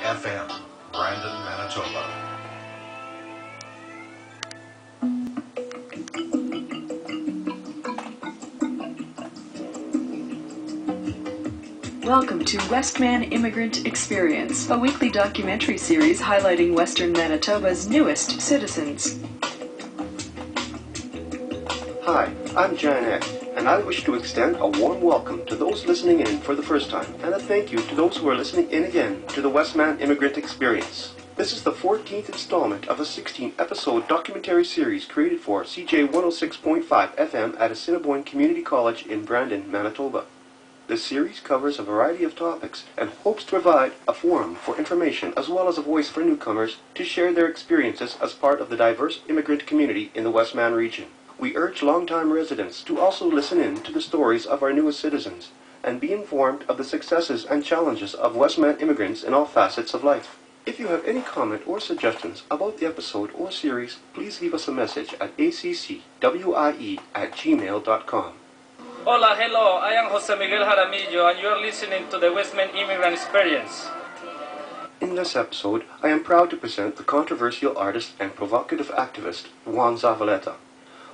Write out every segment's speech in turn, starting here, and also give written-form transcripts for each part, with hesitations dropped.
FM, Brandon, Manitoba. Welcome to Westman Immigrant Experience, a weekly documentary series highlighting Western Manitoba's newest citizens. Hi, I'm Jan X, and I wish to extend a warm welcome to those listening in for the first time, and a thank you to those who are listening in again to the Westman Immigrant Experience. This is the 14th installment of a 16-episode documentary series created for CJ 106.5 FM at Assinoboine Community College in Brandon, Manitoba. This series covers a variety of topics and hopes to provide a forum for information as well as a voice for newcomers to share their experiences as part of the diverse immigrant community in the Westman region. We urge longtime residents to also listen in to the stories of our newest citizens and be informed of the successes and challenges of Westman immigrants in all facets of life. If you have any comment or suggestions about the episode or series, please leave us a message at accwie@gmail.com. Hola, hello, I am Jose Miguel Jaramillo and you are listening to the Westman Immigrant Experience. In this episode, I am proud to present the controversial artist and provocative activist Juan Zavaleta.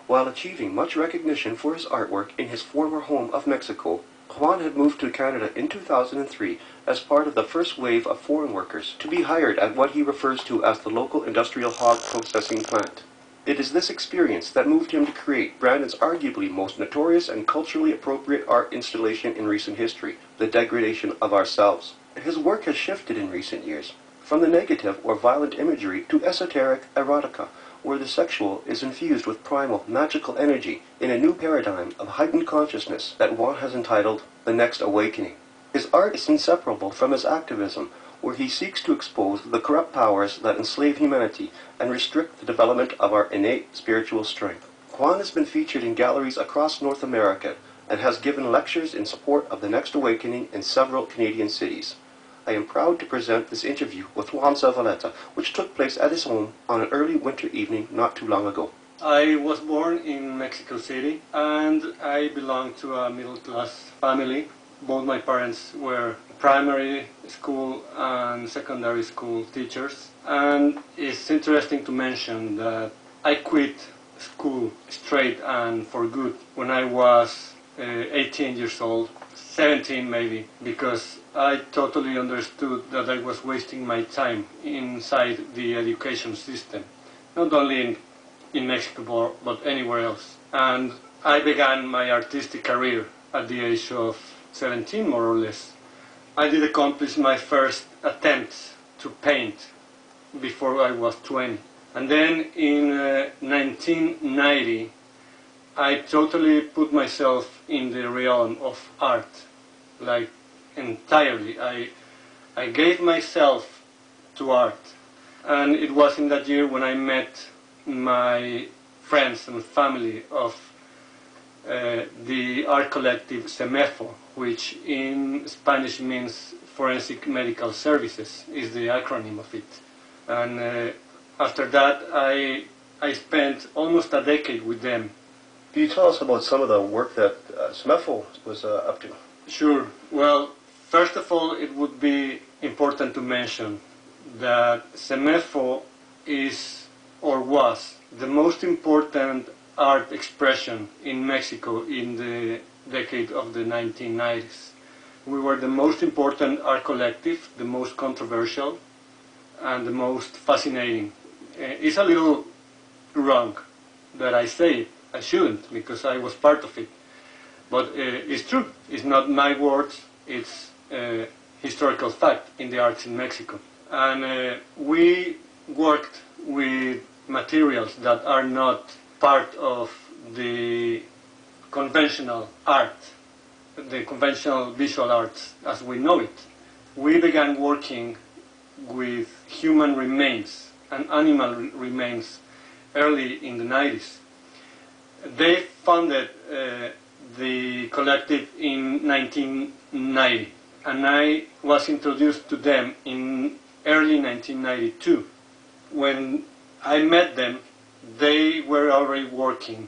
While achieving much recognition for his artwork in his former home of Mexico, Juan had moved to Canada in 2003 as part of the first wave of foreign workers to be hired at what he refers to as the local industrial hog processing plant. It is this experience that moved him to create Brandon's arguably most notorious and culturally appropriate art installation in recent history, The Degradation of Ourselves. His work has shifted in recent years, from the negative or violent imagery to esoteric erotica, where the sexual is infused with primal, magical energy in a new paradigm of heightened consciousness that Juan has entitled The Next Awakening. His art is inseparable from his activism, where he seeks to expose the corrupt powers that enslave humanity and restrict the development of our innate spiritual strength. Juan has been featured in galleries across North America and has given lectures in support of the Next Awakening in several Canadian cities. I am proud to present this interview with Juan Zavaleta, which took place at his home on an early winter evening not too long ago. I was born in Mexico City and I belong to a middle-class family. Both my parents were primary school and secondary school teachers, and it's interesting to mention that I quit school straight and for good when I was 18 years old, 17 maybe, because I totally understood that I was wasting my time inside the education system, not only in Mexico but anywhere else. And I began my artistic career at the age of 17 more or less. I did accomplish my first attempt to paint before I was 20. And then in 1990, I totally put myself in the realm of art, like entirely. I gave myself to art. And it was in that year when I met my friends and family of the art collective CEMEFO, which in Spanish means Forensic Medical Services, is the acronym of it. And after that, I spent almost a decade with them. Can you tell us about some of the work that CEMEFO was up to? Sure. Well, first of all, it would be important to mention that CEMEFO is, or was, the most important art expression in Mexico in the decade of the 1990s. We were the most important art collective, the most controversial, and the most fascinating. It's a little wrong that I say it. I shouldn't, because I was part of it. But it's true. It's not my words, it's historical fact in the arts in Mexico. And we worked with materials that are not part of the conventional art, the conventional visual arts as we know it. We began working with human remains and animal remains early in the 90s. They founded the collective in 1990, and I was introduced to them in early 1992. When I met them, they were already working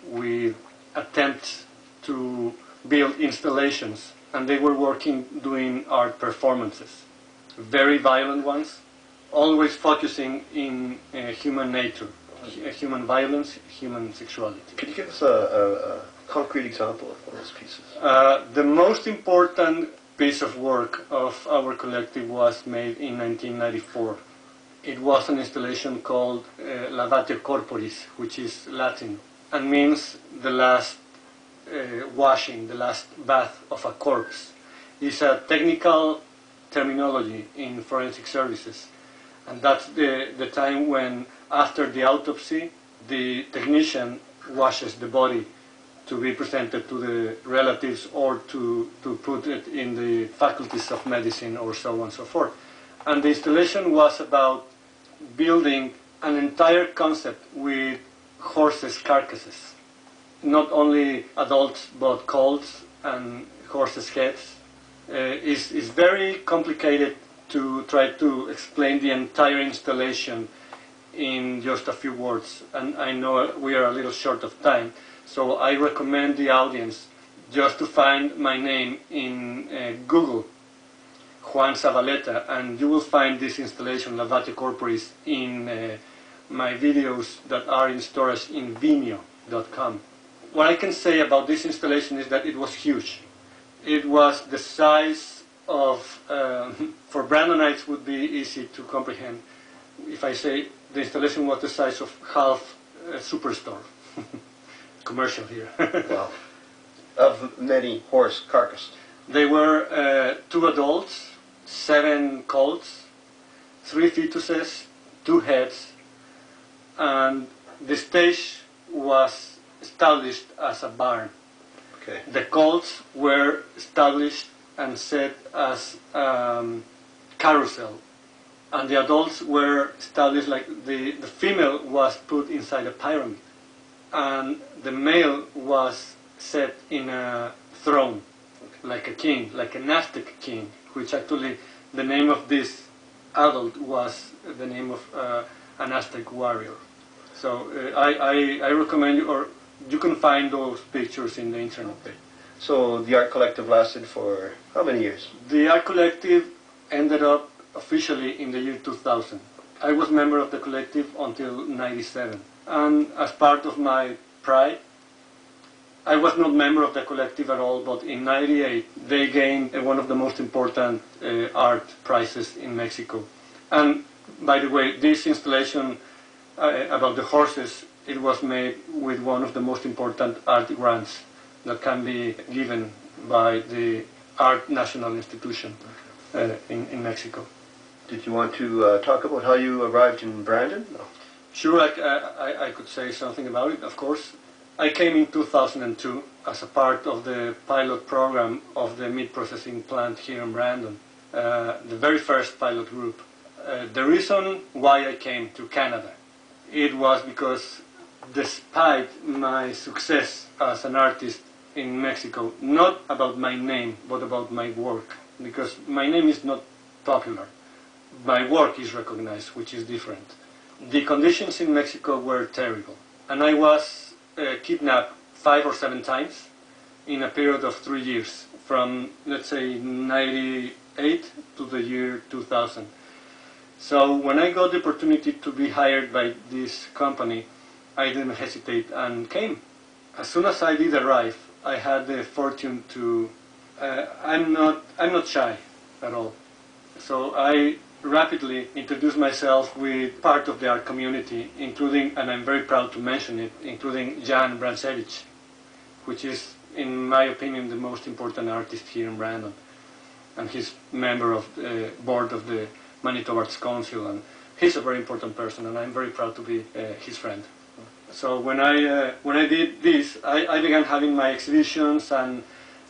with attempts to build installations, and they were working doing art performances. very violent ones, always focusing in human nature, human violence, human sexuality. Could you give us a concrete example of one of those pieces? The most important piece of work of our collective was made in 1994. It was an installation called Lavatio Corporis, which is Latin, and means the last washing, the last bath of a corpse. It's a technical terminology in forensic services, and that's the time when, after the autopsy, the technician washes the body to be presented to the relatives or to put it in the faculties of medicine or so on and so forth. And the installation was about building an entire concept with horses' carcasses. Not only adults, but colts and horses' heads. It's very complicated to try to explain the entire installation in just a few words, and I know we are a little short of time, so I recommend the audience just to find my name in Google, Juan Zavaleta, and you will find this installation, Lavatio Corporis, in my videos that are in storage in Vimeo.com. What I can say about this installation is that it was huge. It was the size of, for Brandonites would be easy to comprehend if I say the installation was the size of half a superstore. Commercial here. Wow. Of many horse carcasses. They were 2 adults, 7 colts, 3 fetuses, 2 heads, and the stage was established as a barn. Okay. The colts were established and set as carousel, and the adults were established like the female was put inside a pyramid, and the male was set in a throne, like a king, like an Aztec king, which actually the name of this adult was the name of an Aztec warrior. So I recommend you, or you can find those pictures in the internet. Okay. So the art collective lasted for how many years? The art collective ended up officially in the year 2000. I was member of the collective until 97. And as part of my pride, I was not member of the collective at all, but in 98 they gained one of the most important art prizes in Mexico. And by the way, this installation about the horses, it was made with one of the most important art grants that can be given by the Art National Institution in Mexico. Did you want to talk about how you arrived in Brandon? No. Sure, I could say something about it, of course. I came in 2002 as a part of the pilot program of the meat processing plant here in Brandon, the very first pilot group. The reason why I came to Canada, it was because despite my success as an artist in Mexico, not about my name, but about my work, because my name is not popular. My work is recognized, which is different. The conditions in Mexico were terrible, and I was kidnapped 5 or 7 times in a period of 3 years, from, let's say, 98 to the year 2000. So when I got the opportunity to be hired by this company, I didn't hesitate and came. As soon as I did arrive, I had the fortune to, I'm not shy at all. So I rapidly introduced myself with part of the art community, including, and I'm very proud to mention it, including Jan Brancevich, which is, in my opinion, the most important artist here in Brandon. And he's member of the board of the Manitoba Arts Council, and he's a very important person, and I'm very proud to be his friend. So when I did this, I began having my exhibitions and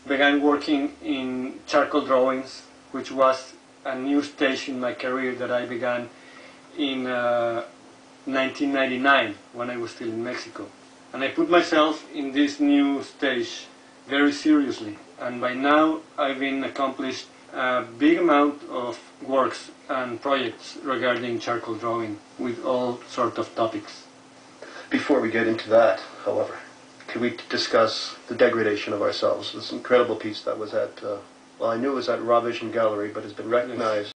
began working in charcoal drawings, which was a new stage in my career that I began in 1999 when I was still in Mexico. And I put myself in this new stage very seriously, and by now I've been accomplished a big amount of works and projects regarding charcoal drawing with all sorts of topics. Before we get into that, however, could we discuss the degradation of ourselves? This incredible piece that was at, well, I knew it was at Raw Vision Gallery, but has been recognized